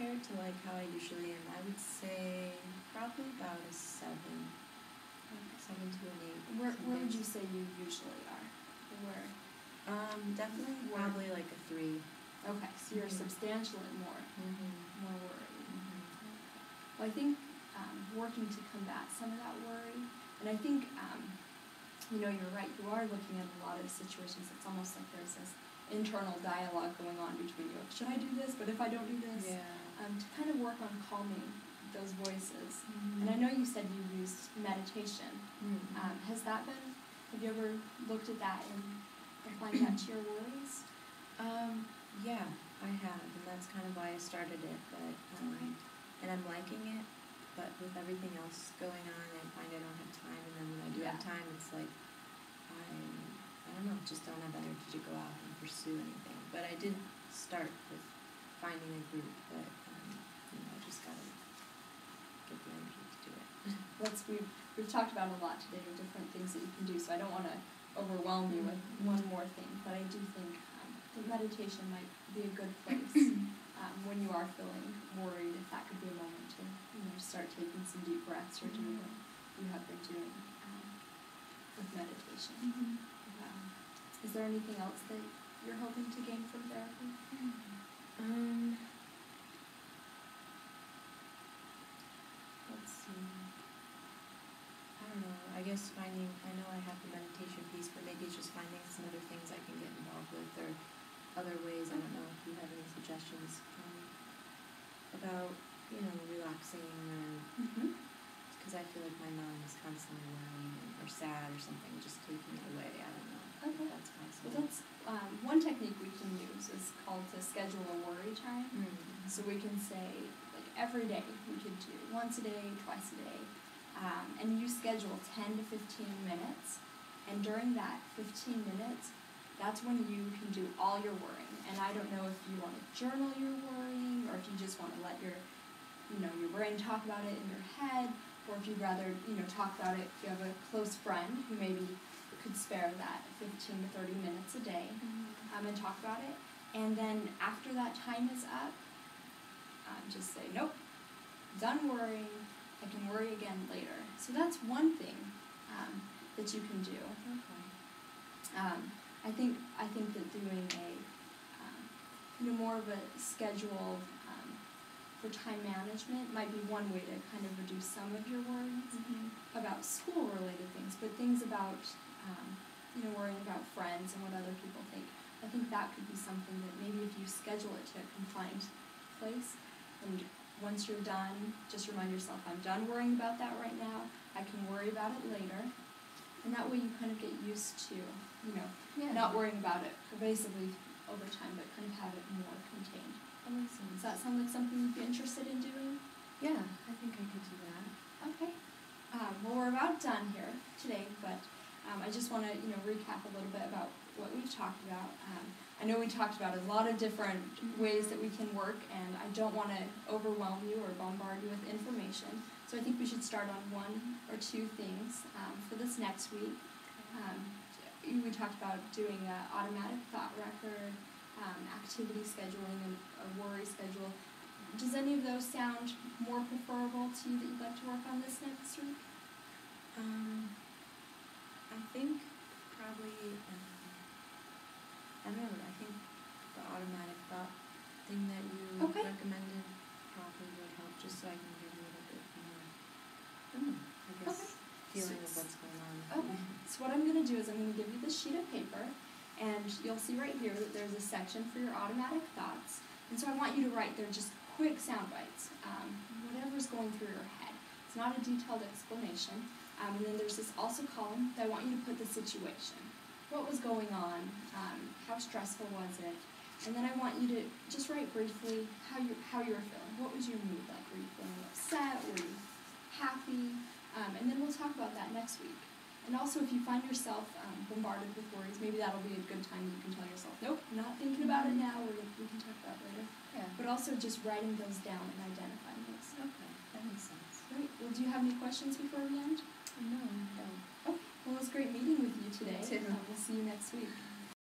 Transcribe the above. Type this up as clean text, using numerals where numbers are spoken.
compared to like how I usually am, I would say probably about a 7. 7 to an 8. Where would you say you usually are? Where? Definitely probably like a 3. Okay, so you're substantially more worried. Well, I think working to combat some of that worry, and I think, you're right, you are looking at a lot of situations. It's almost like there's this internal dialogue going on between you. Should I do this? But if I don't do this? Yeah. To kind of work on calming those voices. And I know you said you used meditation. Have you ever looked at that and applying that to your worries? Yeah, I have, and that's kind of why I started it, but, and I'm liking it, but with everything else going on, I find I don't have time, and then when I do have time, it's like, I don't know, just don't have energy to go out and pursue anything. But I did start with finding a group, but, I just gotta get the energy to do it. We've talked about a lot today of different things that you can do, so I don't want to overwhelm you with one more thing, but I do think that meditation might be a good place when you are feeling worried, if that could be a moment to start taking some deep breaths or doing what you have been doing with meditation. Is there anything else that you're hoping to gain from therapy? Let's see. I don't know. I guess I know I have the meditation piece, but maybe it's just finding some other things I can get involved with, or other ways. I don't know if you have any suggestions about, relaxing, or because I feel like my mind is constantly worrying or sad or something, just taking it away. I don't know. Okay. That's possible. Well, that's one technique we can use is called to schedule a worry time. So we can say, like, every day we could do once a day, twice a day, and you schedule 10 to 15 minutes, and during that 15 minutes, that's when you can do all your worrying. And I don't know if you want to journal your worrying, or if you just want to let your brain talk about it in your head, or if you'd rather, talk about it if you have a close friend who maybe could spare that 15 to 30 minutes a day and talk about it. And then after that time is up, just say, nope, done worrying, I can worry again later. So that's one thing that you can do. I think that doing a more of a schedule for time management might be one way to kind of reduce some of your worries about school-related things, but things about worrying about friends and what other people think. I think that could be something that maybe if you schedule it to a confined place, and once you're done, just remind yourself, I'm done worrying about that right now. I can worry about it later. And that way you kind of get used to, not worrying about it pervasively over time, but kind of have it more contained. That makes sense. Does that sound like something you'd be interested in doing? Yeah, I think I could do that. Okay. Well, we're about done here today, but I just want to, recap a little bit about what we've talked about. I know we talked about a lot of different ways that we can work, and I don't want to overwhelm you or bombard you with information. So I think we should start on one or two things for this next week. We talked about doing an automatic thought record, activity scheduling, and a worry schedule. Does any of those sound more preferable to you that you'd like to work on this next week? I think probably, I don't know, I think the automatic thought thing that you recommended probably would help, just so I can get a little bit more, feeling of what's going on. Okay, so what I'm going to do is I'm going to give you this sheet of paper, and you'll see right here that there's a section for your automatic thoughts, and so I want you to write there just quick sound bites, whatever's going through your head. It's not a detailed explanation. And then there's this also column that I want you to put the situation. What was going on? How stressful was it? And then I want you to just write briefly how you were feeling. What was your mood like? Were you feeling upset? Were you happy? And then we'll talk about that next week. And also, if you find yourself bombarded with worries, maybe that'll be a good time you can tell yourself, nope, not thinking about it now, we can talk about it later. Yeah. But also just writing those down and identifying those. Okay, that makes sense. Great. Well, do you have any questions before we end? No, I don't. Okay. Well, it was great meeting with you today. You too. We'll see you next week.